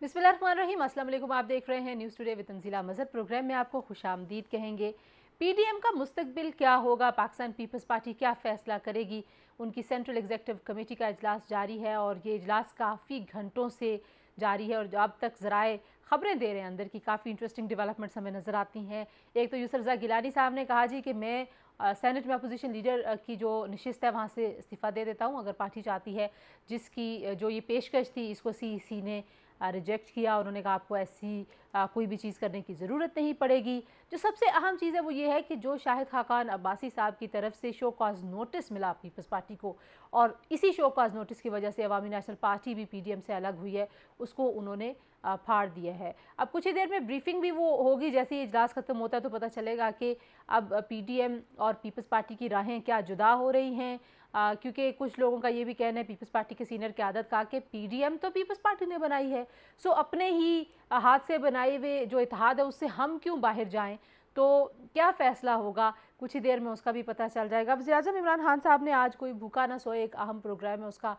बिस्मिल्लाहिर्रहमानिर्रहीम। अस्सलाम वालेकुम। आप देख रहे हैं news today with Tanzila Mazhar. Program में आपको खुशामदीद कहेंगे। पीडीएम का मुस्तकबिल क्या होगा, पाकिस्तान पीपल्स पार्टी क्या फ़ैसला करेगी। उनकी सेंट्रल एग्जीक्यूटिव कमेटी का इजलास जारी है और ये इजलास काफ़ी घंटों से जारी है और जो अब तक ज़राए ख़बरें दे रहे हैं अंदर की काफ़ी इंटरेस्टिंग डेवलपमेंट्स हमें नज़र आती हैं। एक तो यूसुफ रज़ा गिलानी साहब ने कहा जी कि मैं सेनेट में अपोजिशन लीडर की जो नशिस्त है वहाँ से इस्तीफ़ा दे देता हूँ अगर पार्टी चाहती है। जिसकी जो ये पेशकश थी इसको सीईसी ने रिजेक्ट किया। उन्होंने कहा आपको ऐसी कोई भी चीज़ करने की ज़रूरत नहीं पड़ेगी। जो सबसे अहम चीज़ है वो ये है कि जो शाहिद खाकान अब्बासी साहब की तरफ से शो कॉज नोटिस मिला पीपल्स पार्टी को और इसी शो कॉज नोटिस की वजह से अवामी नेशनल पार्टी भी पीडीएम से अलग हुई है, उसको उन्होंने फाड़ दिया है। अब कुछ ही देर में ब्रीफिंग भी वो होगी, जैसे ही इजलास ख़त्म होता है तो पता चलेगा कि अब पीडीएम और पीपल्स पार्टी की राहें क्या जुदा हो रही हैं। क्योंकि कुछ लोगों का ये भी कहना है पीपल्स पार्टी के सीनियर क़यादत का कि पीडीएम तो पीपल्स पार्टी ने बनाई है, सो अपने ही हाथ से बनाए हुए जो इत्तेहाद है उससे हम क्यों बाहर जाएं। तो क्या फ़ैसला होगा कुछ ही देर में उसका भी पता चल जाएगा। वज़ीर-ए-आज़म इमरान खान साहब ने आज कोई भूखा ना सोए एक अहम प्रोग्राम है उसका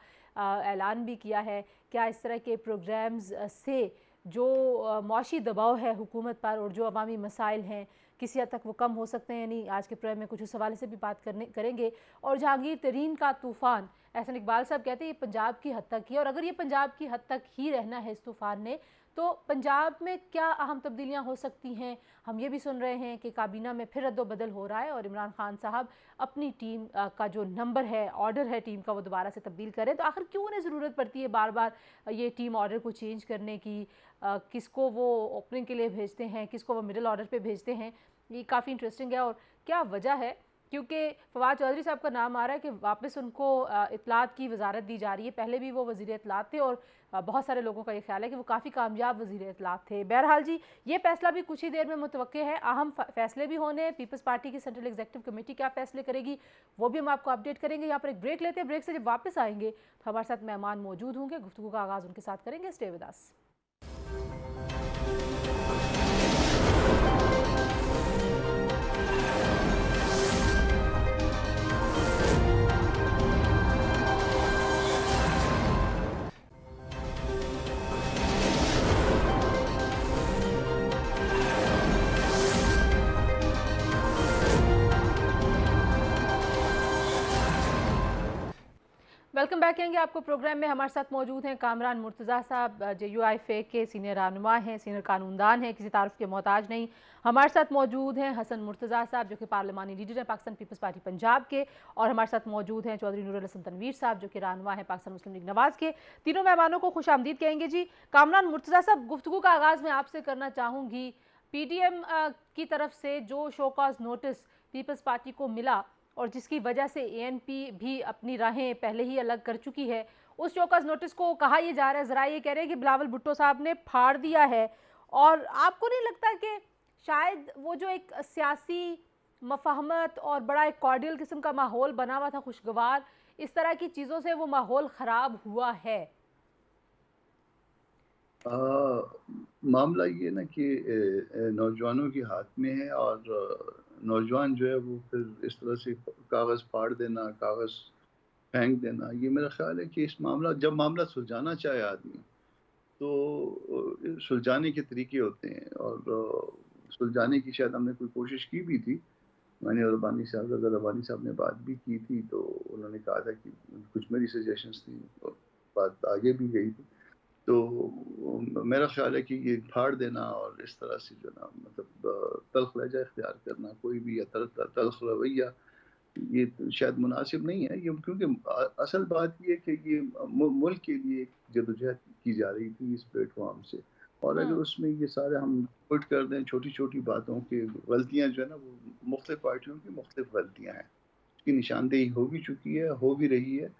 ऐलान भी किया है। क्या इस तरह के प्रोग्राम्स से जो मौशी दबाव है हुकूमत पर और जो अवामी मसाइल हैं किसी हद तक वो कम हो सकते हैं। यानी आज के प्रोग्राम में कुछ उस हवाले से भी बात करेंगे। और जहांगीर तरीन का तूफ़ान, एहसन इकबाल साहब कहते हैं ये पंजाब की हद तक ही है और अगर ये पंजाब की हद तक ही रहना है इस तूफ़ान ने तो पंजाब में क्या अहम तब्दीलियाँ हो सकती हैं। हम ये भी सुन रहे हैं कि काबीना में फिर रद्दोबदल हो रहा है और इमरान खान साहब अपनी टीम का जो नंबर है, ऑर्डर है टीम का, वो दोबारा से तब्दील करें। तो आखिर क्यों उन्हें ज़रूरत पड़ती है बार बार ये टीम ऑर्डर को चेंज करने की। किसको वो ओपनिंग के लिए भेजते हैं, किसको वो मिडिल ऑर्डर पे भेजते हैं, ये काफ़ी इंटरेस्टिंग है। और क्या वजह है, क्योंकि फवाद चौधरी साहब का नाम आ रहा है कि वापस उनको इत्तलात की वजारत दी जा रही है। पहले भी वो वज़ीर इत्तलात थे और बहुत सारे लोगों का ये ख्याल है कि वो काफ़ी कामयाब वज़ीर इत्तलात थे। बहरहाल जी, ये फैसला भी कुछ ही देर में मुतवक्के है। अहम फैसले भी होने हैं। पीपल्स पार्टी की सेंट्रल एग्जीक्यूटिव कमेटी क्या फैसले करेगी वो भी हम आपको अपडेट करेंगे। यहाँ पर एक ब्रेक लेते हैं, ब्रेक से जब वापस आएंगे तो हमारे साथ मेहमान मौजूद होंगे, गुफ्तगू का आगाज़ उनके साथ करेंगे। Stay with us. Welcome back कहेंगे आपको प्रोग्राम में। हमारे साथ मौजूद हैं कामरान मुर्तज़ा साहब, JUIFA के सीनियर रहनुमा हैं, सीनियर कानूनदान हैं, किसी तारुफ के मोहताज नहीं। हमारे साथ मौजूद हैं हसन मुर्तज़ा साहब जो कि पार्लिमानी लीडर हैं पाकिस्तान पीपल्स पार्टी पंजाब के, और हमारे साथ मौजूद हैं चौधरी नूरुल हसन तनवीर साहब जो कि रहनुमा हैं पाकिस्तान मुस्लिम लीग नवाज़ के। तीनों मेहमानों को खुशामदीद कहेंगे जी। कामरान मुर्तज़ा साहब, गुफ्तगू का आगाज़ मैं आपसे करना चाहूँगी। PDM की तरफ से जो show cause notice Peoples Party को मिला और जिसकी वजह से ANP भी अपनी राहें पहले ही अलग कर चुकी है, उस शोकस नोटिस को कहा यह जा रहा है, ज़रा ये कह रहे हैं कि बिलावल भुट्टो साहब ने फाड़ दिया है। और आपको नहीं लगता कि शायद वो जो एक सियासी मफाहमत और बड़ा एक कॉर्डियल किस्म का माहौल बना हुआ था, खुशगवार, इस तरह की चीज़ों से वो माहौल ख़राब हुआ है? मामला ये ना कि नौजवानों के हाथ में है और नौजवान जो है वो फिर इस तरह से कागज़ फाड़ देना, कागज़ फेंक देना, ये मेरा ख़्याल है कि इस मामला जब मामला सुलझाना चाहे आदमी, तो सुलझाने के तरीके होते हैं और सुलझाने की शायद हमने कोई कोशिश की भी थी। मैंने और रब्बानी साहब अगर रब्बानी साहब ने बात भी की थी, तो उन्होंने कहा था कि कुछ मेरी सजेशंस थी और बात आगे भी गई थी। तो मेरा ख़्याल है कि ये फाड़ देना और इस तरह से जो ना मतलब तल्ख़ लहज़ा इख्तियार करना कोई भी या तल्ख़ रवैया, ये तो शायद मुनासिब नहीं है। ये क्योंकि असल बात ये है कि ये मुल्क के लिए एक जदोजहद की जा रही थी इस प्लेटफ़ॉर्म से, और अगर उसमें ये सारे हम पुट कर दें छोटी-छोटी बातों की गलतियाँ जो है ना, वो मुख़्तलिफ़ पार्टियों की मुख़्तलिफ़ गलतियाँ हैं। उसकी निशानदेही हो भी चुकी है, हो भी रही है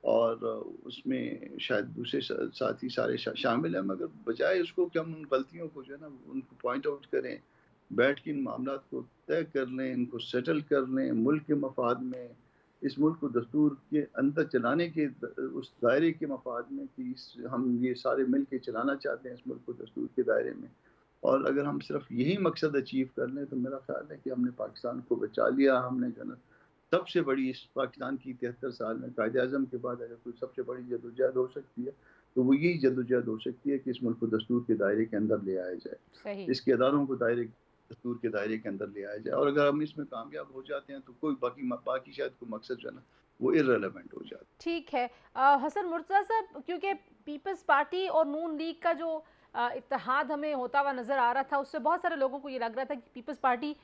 और उसमें शायद दूसरे साथी सारे शामिल हैं, मगर बजाय उसको कि हम उन गलतियों को जो है ना उनको पॉइंट आउट करें, बैठ के इन मामलात को तय कर लें, इनको सेटल कर लें मुल्क के मफाद में, इस मुल्क को दस्तूर के अंदर चलाने के उस दायरे के मफाद में कि हम ये सारे मिल के चलाना चाहते हैं इस मुल्क को दस्तूर के दायरे में। और अगर हम सिर्फ यही मकसद अचीव कर लें तो मेरा ख्याल है कि हमने पाकिस्तान को बचा लिया, हमने जो है ना सबसे बड़ी इस पाकिस्तान की 73 साल में कायद-ए-आज़म के बाद अगर कोई सबसे बड़ी जद्दोजहद हो सकती है, तो वो यही जद्दोजहद हो सकती है कि इस मुल्क को दस्तूर के दायरे के अंदर ले आया जाए। सही। इसके अदारों को दस्तूर के दायरे के अंदर ले आया जाए, और अगर हम इसमें कामयाब हो जाते हैं तो कोई बाकी शायद कोई मकसद जो है ना, वो इर्रेलेवेंट हो जाता है। ठीक है। हसन मुर्तज़ा साहब, क्योंकि पीपल्स पार्टी और नून लीग का जो इत्तेहाद हमें होता हुआ नज़र आ रहा था, उससे बहुत सारे लोगों को ये लग रहा था कि पीपल्स पार्टी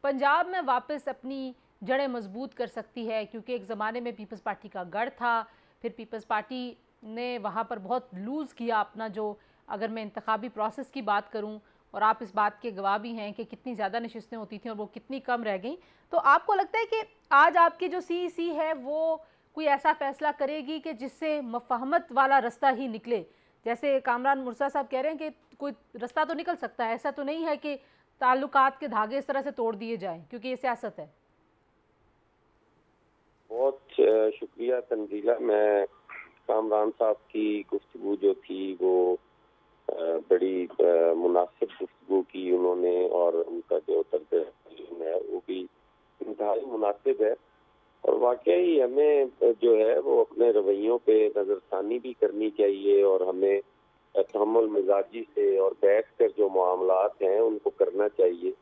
पंजाब में वापस अपनी जड़ें मजबूत कर सकती है, क्योंकि एक ज़माने में पीपल्स पार्टी का गढ़ था। फिर पीपल्स पार्टी ने वहाँ पर बहुत लूज़ किया अपना जो, अगर मैं इंतखाबी प्रोसेस की बात करूँ, और आप इस बात के गवाह भी हैं कि कितनी ज़्यादा नशिस्तें होती थी और वो कितनी कम रह गई। तो आपको लगता है कि आज आपकी जो सीईसी है वो कोई ऐसा फैसला करेगी कि जिससे मफाहमत वाला रास्ता ही निकले? जैसे कामरान मुर्तज़ा साहब कह रहे हैं कि कोई रास्ता तो निकल सकता है, ऐसा तो नहीं है कि ताल्लुकात के धागे इस तरह से तोड़ दिए जाएं, क्योंकि ये सियासत है। बहुत शुक्रिया तंजीला। मैं कामरान साहब की गुफ्तगू जो थी वो बड़ी मुनासिब गुफ्तगू की उन्होंने, और उनका जो तर्ज है वो भी इंतहाई मुनासिब है। और वाकई हमें जो है वो अपने रवैयों पे नज़रसानी भी करनी चाहिए, और हमें तहम्मुल मिजाजी से और बैठ कर जो मामलात हैं उनको करना चाहिए।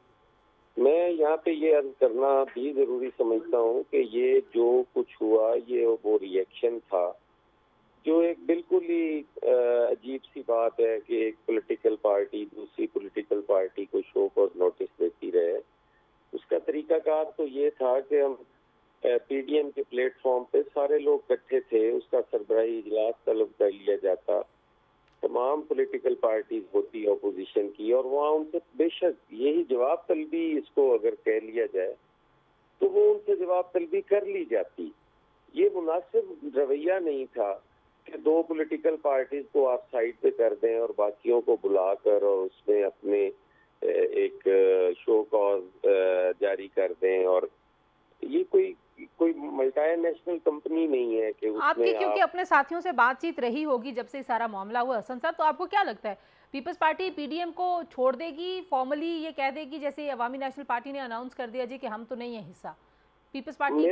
मैं यहाँ पे ये अर्ज करना भी ज़रूरी समझता हूँ कि ये जो कुछ हुआ ये वो रिएक्शन था, जो एक बिल्कुल ही अजीब सी बात है कि एक पॉलिटिकल पार्टी दूसरी पॉलिटिकल पार्टी को शो कॉज नोटिस देती रहे। उसका तरीकाकार तो ये था कि हम पीडीएम के प्लेटफॉर्म पे सारे लोग इकट्ठे थे, उसका सरबराही इजलास तलब कर लिया जाता, तमाम पॉलिटिकल पार्टीज होती अपोजिशन की, और वहाँ उनसे बेशक यही जवाब तलबी इसको अगर कह लिया जाए तो वो उनसे जवाब तलबी कर ली जाती। ये मुनासिब रवैया नहीं था कि दो पॉलिटिकल पार्टीज को आप साइड पे कर दें और बाकियों को बुलाकर और उसमें अपने एक शो कॉज जारी कर दें। और ये कोई मल्टीनेशनल कंपनी नहीं है कि उसमें आपकी क्योंकि अपने साथियों से बातचीत रही होगी जब से सारा मामला हुआ हसन साहब, तो आपको क्या लगता है पीपल्स पार्टी पीडीएम को छोड़ देगी, फॉर्मली ये कह देगी जैसे अवामी नेशनल पार्टी ने अनाउंस कर दिया जी कि हम तो नहीं है हिस्सा पीपल्स पार्टी?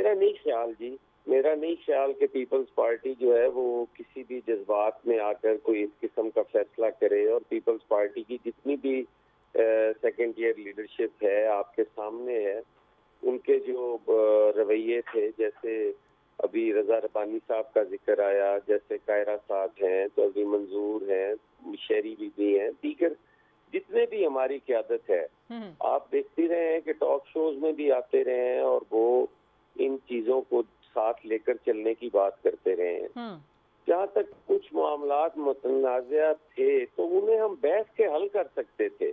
मेरा नहीं ख्याल कि पीपल्स पार्टी जो है वो किसी भी जज्बात में आकर कोई इस किस्म का फैसला करे। और पीपल्स पार्टी की जितनी भी सेकेंड ईयर लीडरशिप है आपके सामने है, उनके जो रवैये थे, जैसे अभी रजा रब्बानी साहब का जिक्र आया, जैसे कायरा साहब हैं, चौधरी मंजूर हैं, शहरी बीबी हैं, दीगर जितने भी हमारी क़यादत है, आप देखते रहे हैं कि टॉक शोज में भी आते रहे हैं और वो इन चीजों को साथ लेकर चलने की बात करते रहे हैं। जहाँ तक कुछ मामलात मुतनाज़ा थे तो उन्हें हम बैठ के हल कर सकते थे।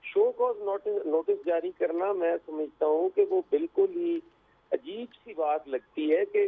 शो कॉज नोटिस जारी करना, मैं समझता हूँ कि वो बिल्कुल ही अजीब सी बात लगती है कि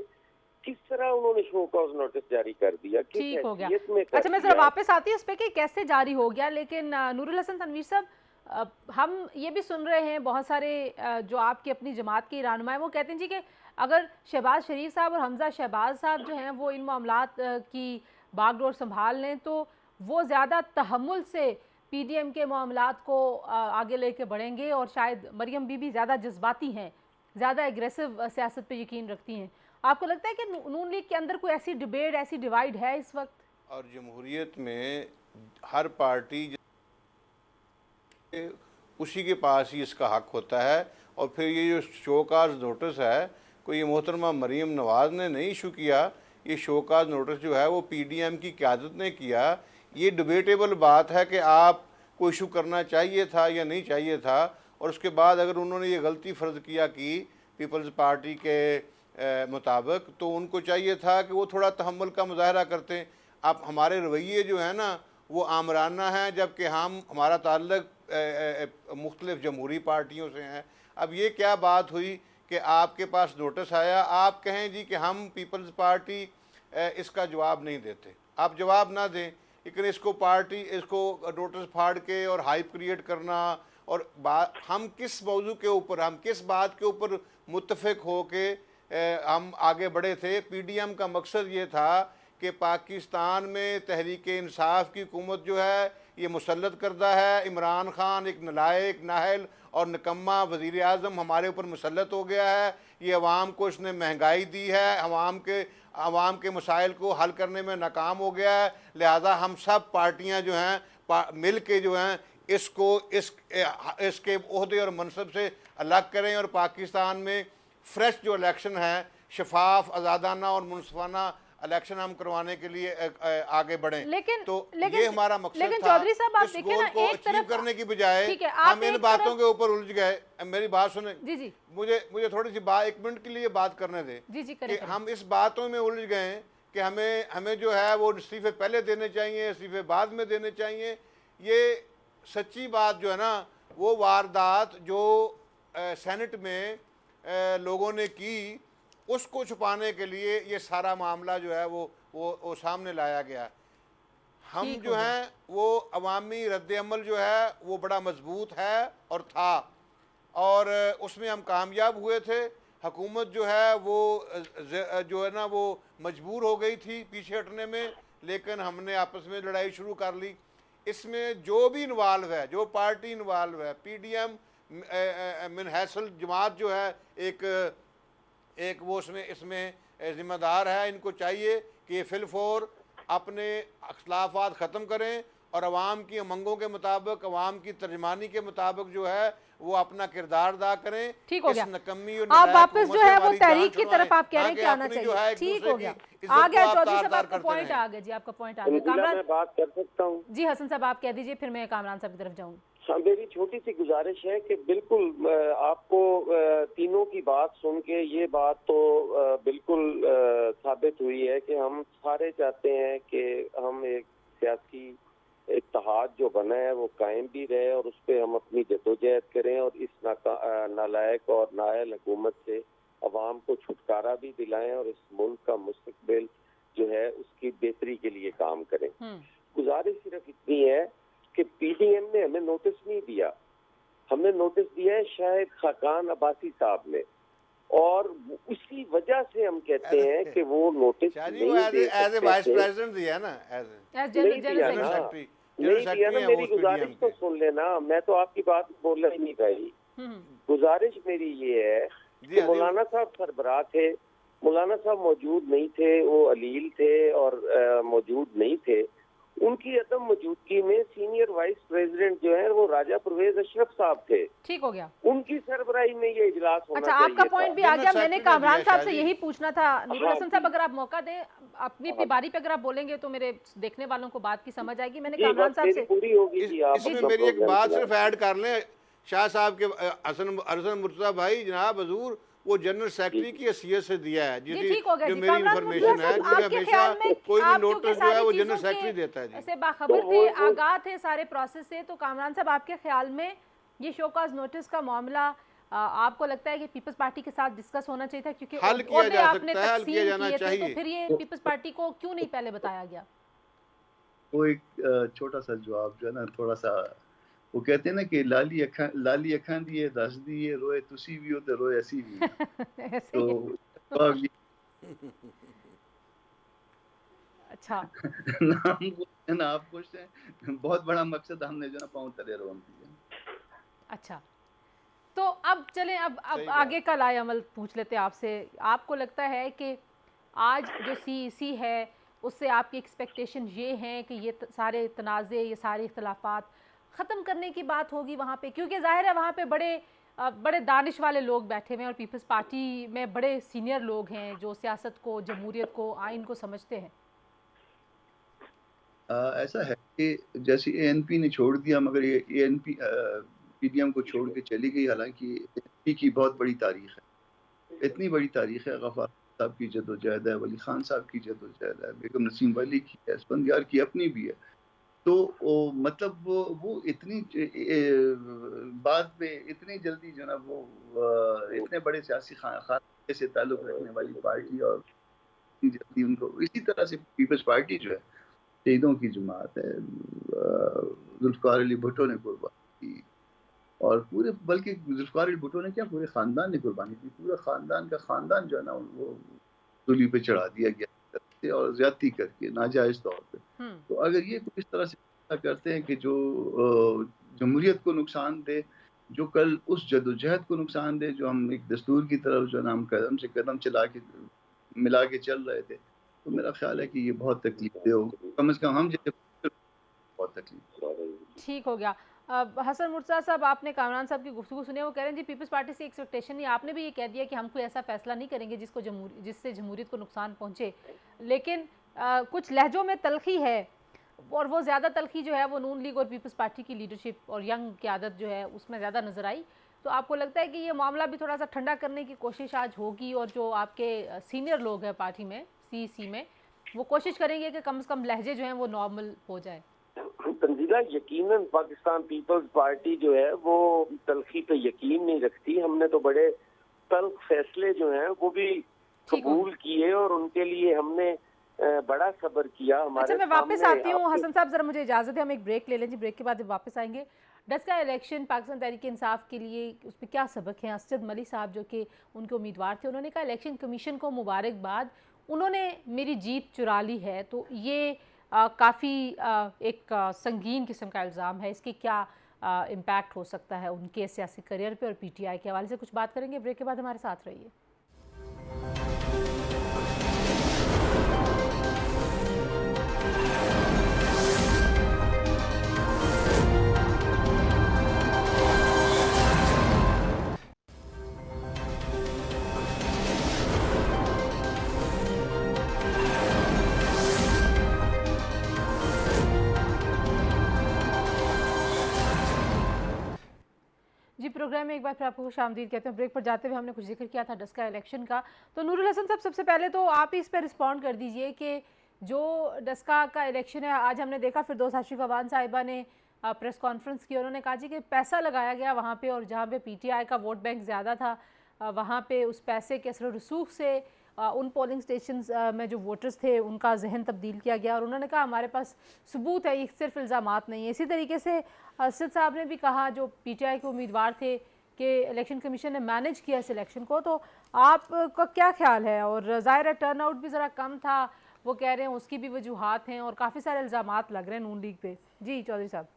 किस तरह उन्होंने शो कॉज नोटिस जारी कर दिया, ठीक हो गया। अच्छा, मैं जरा वापस आती हूँ उस पर कि कैसे जारी हो गया, लेकिन नूरुल हसन तनवीर साहब, हम ये भी सुन रहे हैं बहुत सारे जो आपकी अपनी जमात के रहनुमा हैं वो कहते हैं जी कि अगर शहबाज शरीफ साहब और हमजा शहबाज साहब जो हैं वो इन मामलात की बागडोर संभाल लें तो वो ज़्यादा तहम्मुल से पीडीएम के मामलात को आगे लेके बढ़ेंगे, और शायद मरियम बीबी ज़्यादा जज्बाती हैं, ज़्यादा एग्रेसिव सियासत पे यकीन रखती हैं। आपको लगता है कि नून लीग के अंदर कोई ऐसी डिबेट, ऐसी डिवाइड है इस वक्त? और जमहूरियत में हर पार्टी उसी के पास ही इसका हक होता है। और फिर ये जो शोकाज नोटिस है, कोई ये मोहतरमा मरीम नवाज़ ने नहीं इशू किया, ये शोकाज नोटिस जो है वो पीडीएम की क़यादत ने किया। ये डिबेटेबल बात है कि आप को इशू करना चाहिए था या नहीं चाहिए था। और उसके बाद अगर उन्होंने ये गलती फ़र्ज़ किया कि पीपल्स पार्टी के मुताबिक, तो उनको चाहिए था कि वो थोड़ा तहम्मुल का मुजाहरा करते। अब हमारे रवैये जो है ना वो आमराना है, जबकि हमारा ताल्लुक़ मुख्तलिफ़ जमहूरी पार्टियों से हैं। अब ये क्या बात हुई कि आपके पास नोटिस आया, आप कहें जी कि हम पीपल्स पार्टी इसका जवाब नहीं देते। आप जवाब ना दें, लेकिन इसको नोटिस फाड़ के और हाइप क्रिएट करना, और हम किस मौजू के ऊपर, हम किस बात के ऊपर मुत्तफ़िक हो के हम आगे बढ़े थे। पीडीएम का मकसद ये था कि पाकिस्तान में तहरीक इंसाफ की हुकूमत जो है ये मुसल्लत करदा है। इमरान खान एक नलायक, नाहल और निकम्मा वज़ीर आज़म हमारे ऊपर मुसल्लत हो गया है। ये अवाम को इसने महंगाई दी है, अवाम के मसाइल को हल करने में नाकाम हो गया है। लिहाजा हम सब पार्टियाँ जो हैं मिल के जो हैं इसके ओहदे और मनसब से अलग करें और पाकिस्तान में फ्रेश जो इलेक्शन है, शफाफ, आज़ादाना और मुनसफाना इलेक्शन हम करवाने के लिए आगे बढ़ें। लेकिन ये हमारा मकसद लेकिन था। चौधरी साहब, आप इस देखिए गोल ना, को एक अचीव तरफ करने की बजाय ठीक है, हम इन बातों के ऊपर उलझ गए। मेरी बात सुने जी, मुझे थोड़ी सी बात 1 मिनट के लिए बात करने दें जी, कि हम इस बातों में उलझ गए कि हमें जो है वो इस्तीफे पहले देने चाहिए, इस्तीफे बाद में देने चाहिए। ये सच्ची बात जो है ना, वो वारदात जो सेनेट में लोगों ने की, उसको छुपाने के लिए ये सारा मामला जो है वो सामने लाया गया। हम जो हैं वो अवामी रद्द-ए-अमल जो है वो बड़ा मजबूत है और था, और उसमें हम कामयाब हुए थे। हुकूमत जो है वो जो है ना वो मजबूर हो गई थी पीछे हटने में, लेकिन हमने आपस में लड़ाई शुरू कर ली। इसमें जो भी इन्वाल्व है, जो पार्टी इन्वाल्व है, PDM मिनहसल जमात जो है एक वो इसमें ज़िम्मेदार है। इनको चाहिए कि ये फिलफौर अपने अख्तिलाफ़ात ख़त्म करें और अवाम की उमंगों के मुताबिक, अवाम की तर्जमानी के मुताबिक जो है वो अपना किरदार अदा करें। ठीक हो गया। नकम्मी और आप वापस जो है वो तहरीक की तरफ आप कह रहे हैं कि आना चाहिए। ठीक हो गया, आ गया चौधरी साहब, आपका पॉइंट आ गया जी, आपका पॉइंट आ गया। कामरान, मैं बात कर सकता हूँ? जी हसन साहब आप कह दीजिए, फिर मैं कामरान साहब की तरफ जाऊँ। हाँ, मेरी छोटी सी गुजारिश है कि बिल्कुल आपको तीनों की बात सुन के ये बात तो बिल्कुल साबित हुई है कि हम सारे चाहते हैं कि हम एक सियासी इत्तेहाद जो बना है वो कायम भी रहे और उस पर हम अपनी जदोजहद करें और इस नालायक और नाअहल हुकूमत से अवाम को छुटकारा भी दिलाएं और इस मुल्क का मुस्तकबिल जो है उसकी बेहतरी के लिए काम करें। गुजारिश सिर्फ इतनी है कि PDM ने हमें नोटिस नहीं दिया, हमने नोटिस दिया है शाहिद खाकान अब्बासी साहब ने, और उसी वजह से हम कहते हैं कि वो नोटिस नहीं दिया ना। मेरी गुजारिश तो सुन लेना, मैं तो आपकी बात बोल ही नहीं भाई। गुजारिश मेरी ये है कि मौलाना साहब सरबराह थे, मौलाना साहब मौजूद नहीं थे, वो अलील थे और मौजूद नहीं थे। उनकी अदम मौजूदगी में सीनियर वाइस प्रेसिडेंट जो है वो राजा परवेज अशरफ साहब थे। ठीक हो गया, उनकी सरबराही में ये इजलास होना चाहिए। आपका पॉइंट भी आ गया। मैंने कामरान साहब से यही पूछना था। नूरुल हसन साहब, अगर आप मौका दें अपनी बारी पे, अगर आप बोलेंगे तो मेरे देखने वालों को बात की समझ आएगी। मैंने कामरान साहब से पूरी होगी। इसमें मेरी एक बात सिर्फ ऐड कर लें, शाह साहब के हसन मुर्तज़ा भाई जनाब हजूर वो जनरल सेक्रेटरी की हैसियत से दिया है। जो मेरी इंफॉर्मेशन है कि हमेशा कोई भी नोटिस जो है वो जनरल सेक्रेटरी देता है। ऐसे बाखबर थे, आगाह थे सारे प्रोसेस से। तो कामरान साहब, आपके ख्याल में ये शोकाज नोटिस का मामला आपको लगता है कि पीपल्स पार्टी के साथ डिस्कस होना चाहिए था? क्योंकि हल किया जा सकता है, हल किया जाना चाहिए, चाहिए। तो फिर ये पीपल्स पार्टी को क्यों नहीं पहले बताया गया? वो एक छोटा सा जवाब जो है ना, थोड़ा सा, वो कहते हैं ना कि लाली अखां दिए दस दिए रोए तुसी भी हो तो रोए ऐसी भी। तो अच्छा ना आप खुश हैं, बहुत बड़ा मकसद हमने जो ना पाँव तले रोन दिया। अच्छा, तो अब चलें, अब आगे का लाए अमल पूछ लेते हैं आपसे। आपको लगता है कि आज जो CEC है उससे आपकी एक्सपेक्टेशन ये हैं कि ये सारे तनाज़े, ये सारे इख्तलाफात ख़त्म करने की बात होगी वहाँ पे? क्योंकि ज़ाहिर है वहाँ पे बड़े दानिश वाले लोग बैठे हुए हैं और पीपल्स पार्टी में बड़े सीनियर लोग हैं जो सियासत को, जमहूरियत को, आइन को समझते हैं। ऐसा है कि जैसे ANP ने छोड़ दिया, मगर ये ANP PDM को छोड़ के चली गई। हालांकि ANP की बहुत बड़ी तारीख है, इतनी बड़ी तारीख है। गफ्फार साहब की जदोजहद है, वली खान साहब की जदोजहद है, बेगम नसीम वली की है, स्पंदयार की अपनी भी है। तो मतलब वो इतनी बाद में इतनी जल्दी जो ना वो इतने बड़े सियासी खाने से ताल्लुक रखने वाली पार्टी, और जल्दी उनको इसी तरह से पीपल्स पार्टी जो है शहीदों की जमात है, जुल्फ़िकार अली भुट्टो ने कुर्बानी की, और पूरे, बल्कि जुल्फ़िकार अली भुट्टो ने क्या, पूरे ख़ानदान ने कुर्बानी की। पूरा ख़ानदान का ख़ानदान जो है ना वो सूली पे चढ़ा दिया गया। से और ज्यादती करके नाजायज तौर पे। तो अगर ये इस तरह से करते हैं कि जो जमहूरियत को नुकसान दे, जो कल उस जदोजहद को नुकसान दे जो हम एक दस्तूर की तरफ जो हम कदम से कदम चला के मिला के चल रहे थे, तो मेरा ख्याल है कि ये बहुत तकलीफ हो, कम से कम हम जैसे बहुत तकलीफ। ठीक हो गया। हसन मुर्तज़ा साहब, आपने कामरान साहब की गुफ्तगू सुनी है, वो कह रहे हैं जी पीपल्स पार्टी से एक्सपेक्टेशन नहीं, आपने भी ये कह दिया कि हम कोई ऐसा फैसला नहीं करेंगे जिससे जमहूरियत को नुकसान पहुँचे, लेकिन कुछ लहजों में तलखी है, और वो ज़्यादा तलखी जो है वो नून लीग और पीपल्स पार्टी की लीडरशिप और यंग क़यादत जो है उसमें ज़्यादा नज़र आई। तो आपको लगता है कि ये मामला भी थोड़ा सा ठंडा करने की कोशिश आज होगी, और जो आपके सीनियर लोग हैं पार्टी में, CEC में, वो कोशिश करेंगे कि कम से कम लहजे जो हैं वो नॉर्मल हो जाए? तंजीला, यकीनन पाकिस्तान पीपल्स पार्टी जो है वो तलखी पे यकीन नहीं रखती। हमने तो बड़े तल्ख फैसले जो हैं वो भी कबूल किए और उनके लिए हमने बड़ा सब्र किया। हमारे अच्छा, मैं वापस आती हूँ हसन साहब, जरा मुझे इजाज़त है, हम एक ब्रेक ले लें जी, ब्रेक के बाद वापस आएंगे। डस का इलेक्शन पाकिस्तान तहरीक इंसाफ के लिए उस पर क्या सबक है? असद मली साहब जो कि उनके उम्मीदवार थे, उन्होंने कहा इलेक्शन कमीशन को मुबारकबाद, उन्होंने मेरी जीत चुरा ली है। तो ये काफ़ी एक संगीन किस्म का इल्ज़ाम है, इसके क्या इम्पैक्ट हो सकता है उनके सियासी करियर पे और PTI के हवाले से कुछ बात करेंगे। ब्रेक के बाद हमारे साथ रहिए। जी, प्रोग्राम में एक बार फिर आपको खुशामदीद कहते हैं। ब्रेक पर जाते हुए हमने कुछ जिक्र किया था डस्का इलेक्शन का, तो नूरुल हसन साहब सबसे पहले तो आप इस पर रिस्पॉन्ड कर दीजिए कि जो डस्का का इलेक्शन है, आज हमने देखा फिरदौस हाशमी फवान साहिबा ने प्रेस कॉन्फ्रेंस की, उन्होंने कहा जी कि पैसा लगाया गया वहाँ पे, और जहाँ पे PTI का वोट बैंक ज़्यादा था वहाँ पे उस पैसे के असर रसूख से उन पोलिंग स्टेशंस में जो वोटर्स थे उनका जहन तब्दील किया गया। और उन्होंने कहा हमारे पास सबूत है, ये सिर्फ इल्ज़ामात नहीं है। इसी तरीके से असद साहब ने भी कहा, जो PTI के उम्मीदवार थे, कि इलेक्शन कमीशन ने मैनेज किया इस इलेक्शन को। तो आपका क्या ख्याल है? और ज़ाहिर है टर्न आउट भी ज़रा कम था, वो कह रहे हैं उसकी भी वजूहात हैं, और काफ़ी सारे इल्ज़ामात लग रहे हैं नून लीग पे। जी चौधरी साहब।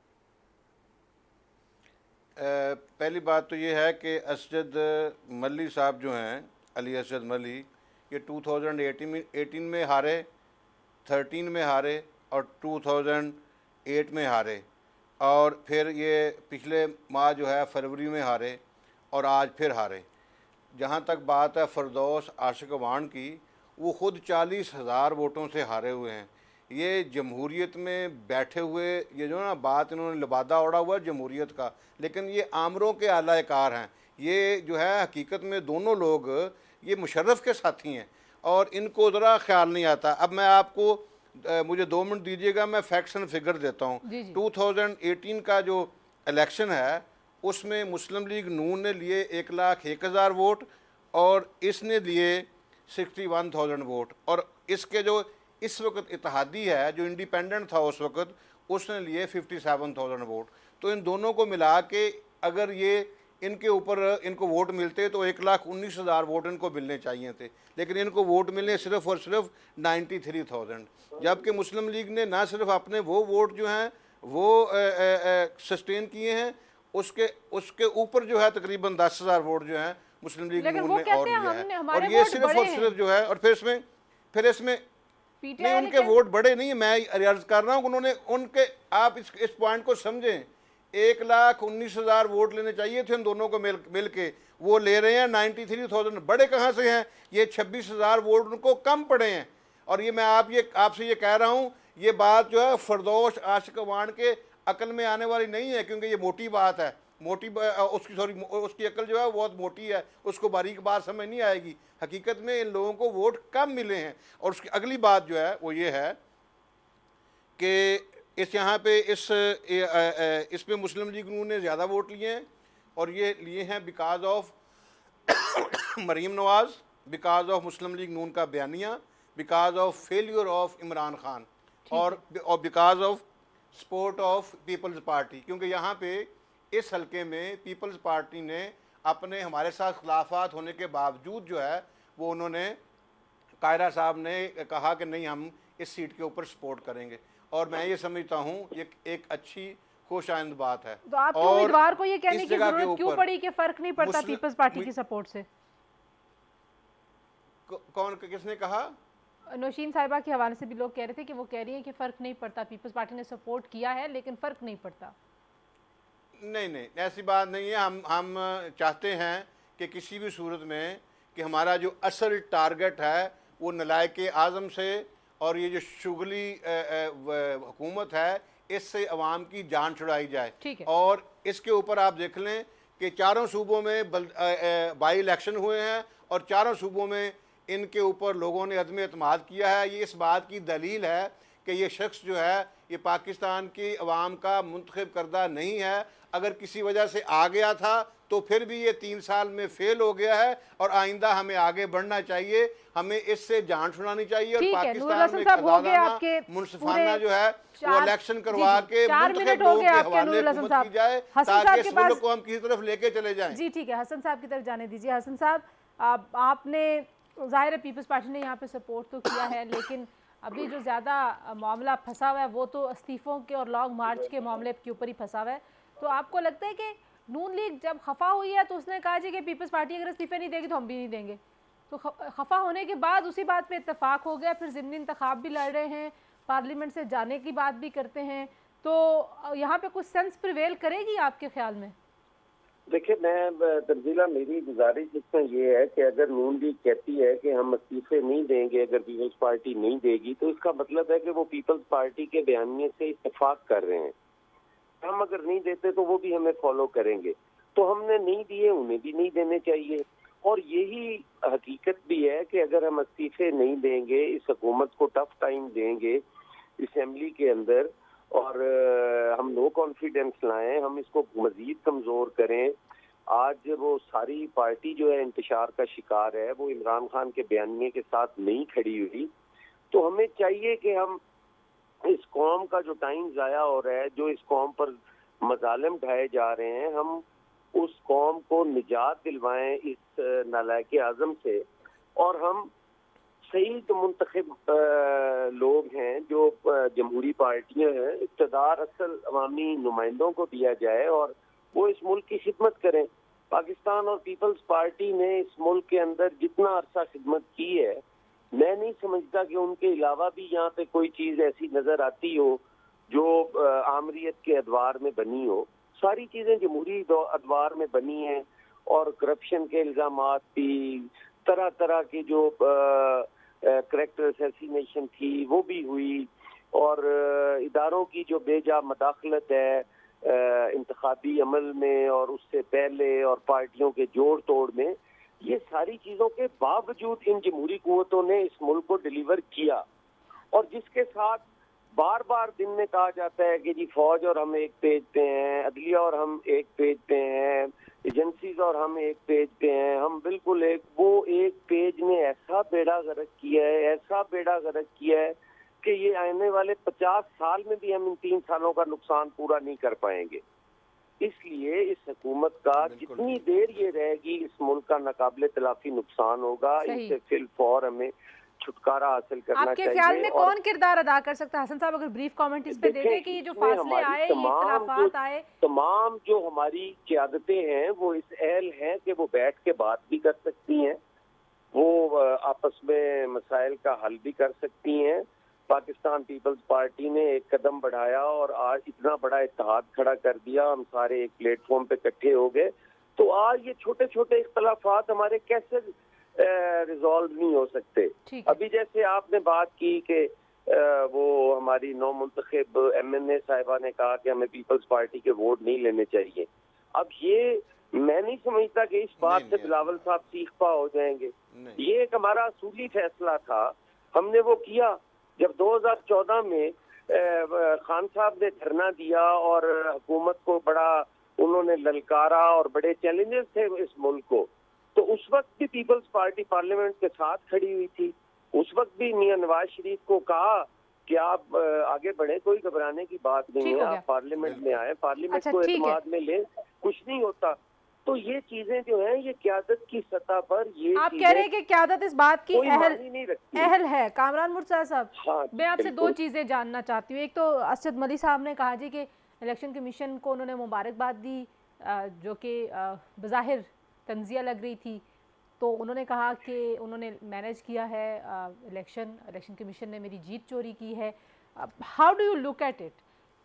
पहली बात तो ये है कि असद मली साहब जो हैं, अली असद मली, ये 2018 में हारे, 13 में हारे और 2008 में हारे, और फिर ये पिछले माह जो है फरवरी में हारे, और आज फिर हारे। जहाँ तक बात है फिरदौस आशिक वान की, वो ख़ुद 40,000 वोटों से हारे हुए हैं। ये जमहूरियत में बैठे हुए, ये जो ना बात इन्होंने लिबादा ओढ़ा हुआ है जमहूरियत का, लेकिन ये आमरों के आलाकार हैं। ये जो है हकीकत में दोनों लोग ये मुशर्रफ के साथी हैं, और इनको ज़रा ख्याल नहीं आता। अब मैं आपको मुझे 2 मिनट दीजिएगा, मैं फैक्ट्स एंड फिगर देता हूँ। 2018 का जो इलेक्शन है उसमें मुस्लिम लीग नून ने लिए 1,01,000 वोट, और इसने लिए 61,000 वोट, और इसके जो इस वक्त इत्तेहादी है जो इंडिपेंडेंट था उस वक्त, उसने लिए 57,000 वोट। तो इन दोनों को मिला के अगर ये इनके ऊपर इनको वोट मिलते तो 1,19,000 वोट इनको मिलने चाहिए थे, लेकिन इनको वोट मिले सिर्फ और सिर्फ 93,000। जबकि मुस्लिम लीग ने ना सिर्फ अपने वो वोट जो हैं वो सस्टेन किए हैं, उसके ऊपर जो है तकरीबन 10,000 वोट जो हैं मुस्लिम लीग नून ने और लिया है। और ये सिर्फ और सिर्फ जो है, और फिर इसमें नहीं, उनके वोट बड़े नहीं है। मैं अर्ज कर रहा हूँ उन्होंने उनके, आप इस पॉइंट को समझें, 1,19,000 वोट लेने चाहिए थे इन दोनों को मिल के, वो ले रहे हैं 93,000। बड़े कहाँ से हैं? ये 26,000 वोट उनको कम पड़े हैं। और ये मैं आपसे ये कह रहा हूँ, ये बात जो है फिरदौस आशिक वान के अकल में आने वाली नहीं है, क्योंकि ये मोटी बात है, उसकी अकल जो है बहुत मोटी है, उसको बारीक बात समझ नहीं आएगी। हकीकत में इन लोगों को वोट कम मिले हैं। और उसकी अगली बात जो है वो ये है कि यहाँ पे इसमें मुस्लिम लीग नून ने ज़्यादा वोट लिए हैं, और ये लिए हैं because of Maryam Nawaz, because of Muslim League Noon का बयानिया, because of failure of Imran Khan, और because of support of Peoples Party. क्योंकि यहाँ पे इस हलके में पीपल्स पार्टी ने अपने हमारे साथ खिलाफात होने के बावजूद जो है वो उन्होंने कायरा साहब ने कहा कि नहीं हम इस सीट के ऊपर सपोर्ट करेंगे, और मैं ये समझता हूँ ये एक अच्छी खुश आइंद बात है। तो आपके और उम्मीदवार को ये कहने इस की जगह के जरूरत क्यों ऊपर पड़ी कि फर्क नहीं पड़ता मुस्लिम- पीपल्स पार्टी की सपोर्ट से? कौन किसने कहा? नौशीन साहिबा के हवाले से भी लोग कह रहे थे कि वो कह रही है कि फ़र्क नहीं पड़ता, पीपल्स पार्टी ने सपोर्ट किया है लेकिन फ़र्क नहीं पड़ता। नहीं नहीं, ऐसी बात नहीं है। हम चाहते हैं कि किसी भी सूरत में कि हमारा जो असल टारगेट है वो नलायक आज़म से और ये जो शुगली हुकूमत है इससे अवाम की जान छुड़ाई जाए। ठीक है। और इसके ऊपर आप देख लें कि चारों सूबों में बाई इलेक्शन हुए हैं और चारों सूबों में इनके ऊपर लोगों ने अदम एतमाद किया है। ये इस बात की दलील है कि ये शख्स जो है ये पाकिस्तान की अवाम का मुंतखब करदा नहीं है। अगर किसी वजह से आ गया था तो फिर भी ये 3 साल में फेल हो गया है और आइंदा हमें आगे बढ़ना चाहिए, हमें इससे जान छुड़ानी चाहिए। और पाकिस्तान में मुनसिफाना जो है वो इलेक्शन करवा के मुंतखब लोगों के हवाले हुकूमत की जाए ताकि इस मुल्क को हम किसी तरफ लेके चले जाएं। जी ठीक है, हसन साहब की तरफ जाने दीजिए। हसन साहब, आपने ज़ाहिर है पीपल्स पार्टी ने यहाँ पे सपोर्ट तो किया है, लेकिन अभी जो ज़्यादा मामला फंसा हुआ है वो तो इस्तीफ़ों के और लॉन्ग मार्च के मामले के ऊपर ही फंसा हुआ है। तो आपको लगता है कि नून लीग जब खफा हुई है तो उसने कहा जी कि पीपल्स पार्टी अगर इस्तीफे नहीं देगी तो हम भी नहीं देंगे, तो खफा होने के बाद उसी बात पे इत्तेफाक हो गया, फिर ज़िमनी इंतखाब भी लड़ रहे हैं, पार्लियामेंट से जाने की बात भी करते हैं, तो यहाँ पे कुछ सेंस प्रिवेल करेगी आपके ख्याल में? देखिए, मैं तंजीला, मेरी गुजारिश इसमें ये है कि अगर नून लीग कहती है कि हम इस्तीफे नहीं देंगे अगर पीपल्स पार्टी नहीं देगी, तो इसका मतलब है कि वो पीपल्स पार्टी के बयानिए से इत्तेफाक कर रहे हैं। हम अगर नहीं देते तो वो भी हमें फॉलो करेंगे, तो हमने नहीं दिए, उन्हें भी नहीं देने चाहिए। और यही हकीकत भी है कि अगर हम इस्तीफे नहीं देंगे, इस हुकूमत को टफ टाइम देंगे असेंबली के अंदर और हम नो कॉन्फिडेंस लाएं, हम इसको मजीद कमजोर करें। आज वो सारी पार्टी जो है इंतशार का शिकार है, वो इमरान खान के बयानिए के साथ नहीं खड़ी हुई। तो हमें चाहिए कि हम इस कौम का जो टाइम ज़ाया हो रहा है, जो इस कौम पर मजालिम ढाए जा रहे हैं, हम उस कौम को निजात दिलवाएं इस नालायक आज़म से। और हम सही तो मुंतखब लोग हैं जो जमहूरी पार्टियां हैं, इक़्तिदार असल अवामी नुमाइंदों को दिया जाए और वो इस मुल्क की खिदमत करें। पाकिस्तान और पीपल्स पार्टी ने इस मुल्क के अंदर जितना अरसा खिदमत की है, मैं नहीं समझता कि उनके अलावा भी यहाँ पे कोई चीज़ ऐसी नज़र आती हो जो आमरीत के अदवार में बनी हो। सारी चीज़ें जमहूरी अदवार में बनी हैं और करप्शन के इल्ज़ामात भी, तरह तरह की जो करैक्टर असैसिनेशन थी वो भी हुई, और इदारों की जो बेजा मदाखलत है इंतखाबी अमल में और उससे पहले और पार्टियों के जोड़ तोड़ में, ये सारी चीज़ों के बावजूद इन जमहूरी कुव्वतों ने इस मुल्क को डिलीवर किया। और जिसके साथ बार बार दिन में कहा जाता है कि जी फौज और हम एक पेज पे हैं, अदलिया और हम एक पेज पे हैं, एजेंसीज और हम एक पेज पे हैं, हम बिल्कुल एक पेज ने ऐसा बेड़ा गर्क किया है, ऐसा बेड़ा गर्क किया है कि ये आने वाले 50 साल में भी हम इन 3 सालों का नुकसान पूरा नहीं कर पाएंगे। इसलिए इस हुकूमत का जितनी देर ये रहेगी, इस मुल्क का नाकाबिले तलाफी नुकसान होगा। इससे फिलफौर हमें छुटकारा हासिल करना चाहिए। आपके ख्याल में कौन किरदार अदा कर सकता है? हसन साहब, अगर ब्रीफ कमेंट इस पे दे दें कि ये जो फासले आए, ये इख्तिलाफात आए, तमाम जो हमारी क़यादतें हैं वो इस अहल हैं कि वो बैठ के बात भी कर सकती हैं, वो आपस में मसाइल का हल भी कर सकती हैं। पाकिस्तान पीपल्स पार्टी ने एक कदम बढ़ाया और आज इतना बड़ा इत्तेहाद खड़ा कर दिया, हम सारे एक प्लेटफॉर्म पे इकट्ठे हो गए। तो आज ये छोटे छोटे इख्तिलाफात हमारे कैसे रिजॉल्व नहीं हो सकते? अभी जैसे आपने बात की कि वो हमारी नौ मुंतखब MNA साहिबा ने कहा कि हमें पीपल्स पार्टी के वोट नहीं लेने चाहिए। अब ये मैं नहीं समझता कि इस बात से बिलावल साहब सीख पा हो जाएंगे। ये एक हमारा असूली फैसला था, हमने वो किया। जब 2014 में खान साहब ने धरना दिया और हुकूमत को बड़ा उन्होंने ललकारा और बड़े चैलेंजेस थे इस मुल्क को, तो उस वक्त भी पीपल्स पार्टी पार्लियामेंट के साथ खड़ी हुई थी। उस वक्त भी मियां नवाज शरीफ को कहा कि आप आगे बढ़े, कोई घबराने की बात नहीं है, आप पार्लियामेंट में आए, पार्लियामेंट को एतमाद में ले, कुछ नहीं होता। तो ये चीजें जो है ये क़यादत की सतह पर ये आप कह रहे हैं कि क़यादत इस बात की अहल है। कामरान मुर्तज़ा साहब, हाँ, मैं आपसे दो चीज़ें जानना चाहती हूँ। एक तो असद मली साहब ने कहा जी कि इलेक्शन कमीशन को उन्होंने मुबारकबाद दी, जो कि बज़ाहिर तंज़िया लग रही थी, तो उन्होंने कहा कि उन्होंने मैनेज किया है इलेक्शन कमीशन ने मेरी जीत चोरी की है। How do you look at it?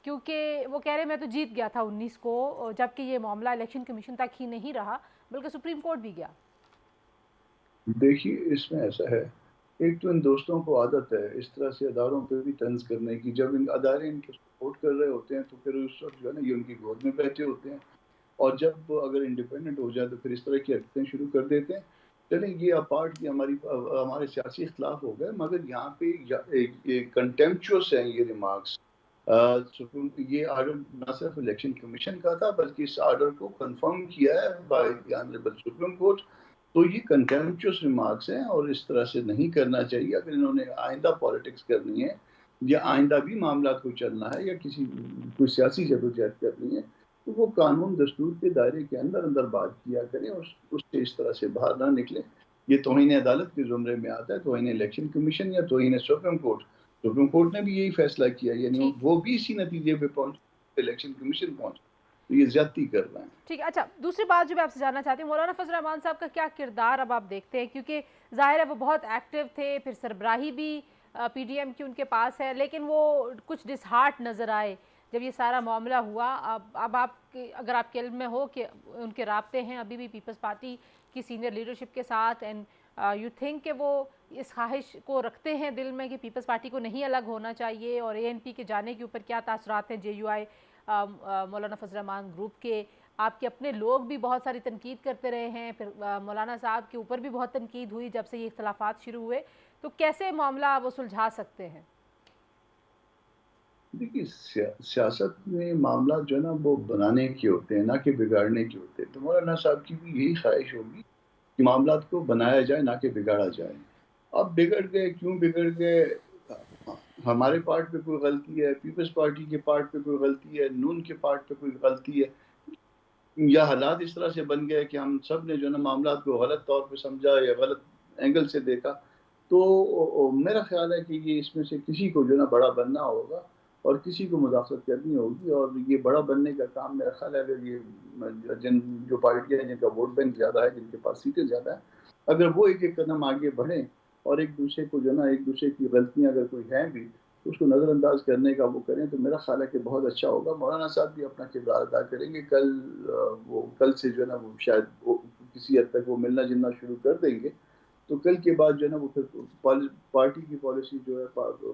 क्योंकि वो कह रहे मैं तो जीत गया था 19 को, जबकि ये मामला इलेक्शन कमीशन तक ही नहीं रहा बल्कि सुप्रीम कोर्ट भी गया। देखिए, इसमें ऐसा है, एक तो इन दोस्तों को आदत है इस तरह से अदारों पे भी तंज करने की। जब इन अदारे इनके सपोर्ट कर रहे होते हैं तो फिर उस वक्त जो है ना ये उनकी गोद में बैठे होते हैं, और जब अगर इंडिपेंडेंट हो जाए तो फिर इस तरह की हरकतें शुरू कर देते हैं। चलें, ये अपार्ट की हमारे सियासी इख्तलाफ हो गए, मगर यहाँ पे कंटेम्पचुअस हैं ये रिमार्क्स। ये आर्डर न सिर्फ इलेक्शन कमीशन का था बल्कि इस आर्डर को कंफर्म किया है by the honourable supreme court. तो ये कंटेम्पचुअस रिमार्क्स हैं और इस तरह से नहीं करना चाहिए। अगर इन्होंने आइंदा पॉलिटिक्स करनी है या आइंदा भी मामला को चलना है या कोई सियासी जदोजहद करनी है तो वो कानून दस्तूर के दायरे के अंदर अंदर बात किया करें और उससे इस तरह से बाहर ना निकले। ये तौहीन अदालत के जुमरे में आता है, तौहीन इलेक्शन कमीशन या तौहीन सुप्रीम कोर्ट। सुप्रीम कोर्ट ने भी यही फैसला किया, यानी वो भी इसी नतीजे पे पहुंचे, इलेक्शन कमीशन पहुंचे, तो ये ज्यादती कर रहे हैं। ठीक है। अच्छा, दूसरी बात जो मैं आपसे जानना चाहती हूँ, मौलाना फजल रहमान साहब का क्या किरदार अब आप देखते हैं? क्योंकि जाहिर है वो बहुत एक्टिव थे, फिर सरबराही भी पीडीएम की उनके पास है, लेकिन वो कुछ डिसहार्ट नज़र आए जब ये सारा मामला हुआ। अब आप अगर आपके इल्म में हो कि उनके राब्ते हैं अभी भी पीपल्स पार्टी की सीनियर लीडरशिप के साथ, एंड यू थिंक कि वो इस ख्वाहिश को रखते हैं दिल में कि पीपल्स पार्टी को नहीं अलग होना चाहिए, और एएनपी के जाने के ऊपर क्या तासरात हैं जेयूआई मौलाना फजल रहमान ग्रुप के? आपके अपने लोग भी बहुत सारी तनकीद करते रहे हैं, फिर मौलाना साहब के ऊपर भी बहुत तनकीद हुई जब से ये इख्तलाफात शुरू हुए, तो कैसे मामला वो सुलझा सकते हैं? देखिए, सियासत में मामला जो है ना वो बनाने के होते हैं, ना कि बिगाड़ने के होते हैं। तो मौलाना साहब की भी यही ख्वाहिश होगी कि मामला को बनाया जाए, ना कि बिगाड़ा जाए। अब बिगड़ गए, क्यों बिगड़ गए? हमारे पार्ट पे कोई गलती है, पीपल्स पार्टी के पार्ट पे कोई गलती है, नून के पार्ट पे कोई गलती है, या हालात इस तरह से बन गए कि हम सब ने जो है ना मामला को गलत तौर पे समझा या गलत एंगल से देखा। तो मेरा ख्याल है कि ये इसमें से किसी को जो है ना बड़ा बनना होगा और किसी को मुदाखलत करनी होगी, और ये बड़ा बनने का काम मेरा ख्याल है अगर ये जो पार्टियां हैं जिनका वोट बैंक ज़्यादा है, जिनके पास सीटें ज़्यादा है, अगर वो एक एक कदम आगे बढ़ें और एक दूसरे को जो है ना एक दूसरे की गलतियाँ अगर कोई हैं भी तो उसको नज़रअंदाज करने का वो करें, तो मेरा ख्याल है कि बहुत अच्छा होगा। मौलाना साहब भी अपना किरदार अदा करेंगे। कल से जो है ना वो शायद किसी हद तक वो मिलना जुलना शुरू कर देंगे, तो कल के बाद जो है ना वो फिर पार्टी की पॉलिसी जो है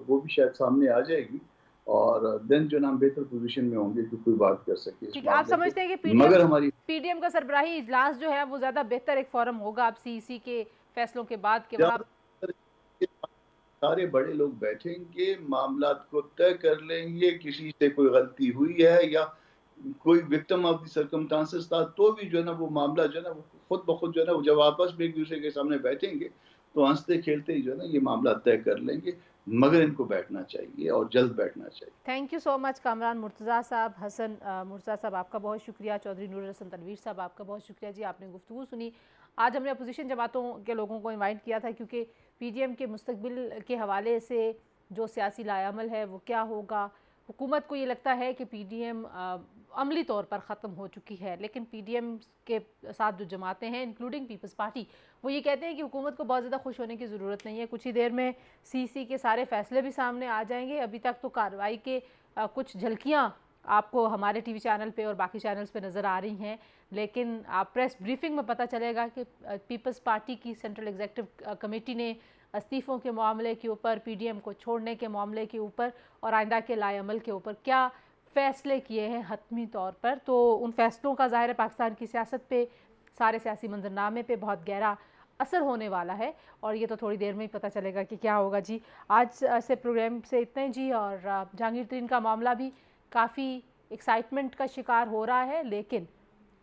वो भी शायद सामने आ जाएगी, और देन जो है ना हम बेहतर पोजीशन में होंगे कि कोई बात कर सके। ठीक है, आप समझते हैं कि मगर हमारी पीडीएम का सरबराही इजलास जो है वो ज़्यादा बेहतर एक फोरम होगा अब सीईसी के फैसलों के बाद के वहाँ सारे बड़े लोग बैठेंगे, मामला को तय कर लेंगे, किसी से कोई गलती हुई है या कोई विक्टिम ऑफ द सर्कमस्टांसेस था तो भी जो है ना वो मामला जो है ना वो खुद ब खुद जो है ना जब आपस में एक दूसरे के सामने बैठेंगे तो हंसते खेलते ही जो है ना ये मामला तय कर लेंगे, मगर इनको बैठना चाहिए और जल्द बैठना चाहिए। Thank you so much Kamran Murtaza साहब। हसन मुर्तज़ा साहब आपका बहुत शुक्रिया। चौधरी नूर हसन तनवीर साहब आपका बहुत शुक्रिया जी, आपने गुफ्तगू सुनी। आज हमने अपोजिशन जमातों के लोगों को इनवाइट किया था क्योंकि पीडीएम के मुस्तकबिल के हवाले से जो सियासी लायामल है वो क्या होगा। हुकूमत को ये लगता है कि पीडीएम अमली तौर पर ख़त्म हो चुकी है, लेकिन पीडीएम के साथ जो जमातें हैं इंक्लूडिंग पीपल्स पार्टी वो ये कहते हैं कि हुकूमत को बहुत ज़्यादा खुश होने की ज़रूरत नहीं है। कुछ ही देर में सीसी के सारे फैसले भी सामने आ जाएंगे। अभी तक तो कार्रवाई के कुछ झलकियाँ आपको हमारे टीवी चैनल पे और बाकी चैनल्स पे नज़र आ रही हैं, लेकिन आप प्रेस ब्रीफिंग में पता चलेगा कि पीपल्स पार्टी की सेंट्रल एग्जीक्यूटिव कमेटी ने इस्तीफ़ों के मामले के ऊपर, पीडीएम को छोड़ने के मामले के ऊपर और आइंदा के लाएअमल के ऊपर क्या फ़ैसले किए हैं हतमी तौर पर। तो उन फैसलों का ज़ाहिर है पाकिस्तान की सियासत पे, सारे सियासी मंजरनामे पे बहुत गहरा असर होने वाला है, और ये तो थोड़ी देर में ही पता चलेगा कि क्या होगा जी। आज से प्रोग्राम से इतना ही जी, और जहांगीर तरीन का मामला भी काफ़ी एक्साइटमेंट का शिकार हो रहा है, लेकिन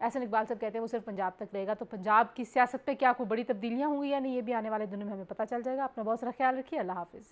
एहसन इकबाल साहब कहते हैं वो सिर्फ पंजाब तक रहेगा। तो पंजाब की सियासत पे क्या कोई बड़ी तब्दीलियाँ होंगी या नहीं, ये भी आने वाले दिनों में हमें पता चल जाएगा। अपना बहुत सारा ख्याल रखिए। अल्लाह हाफिज़।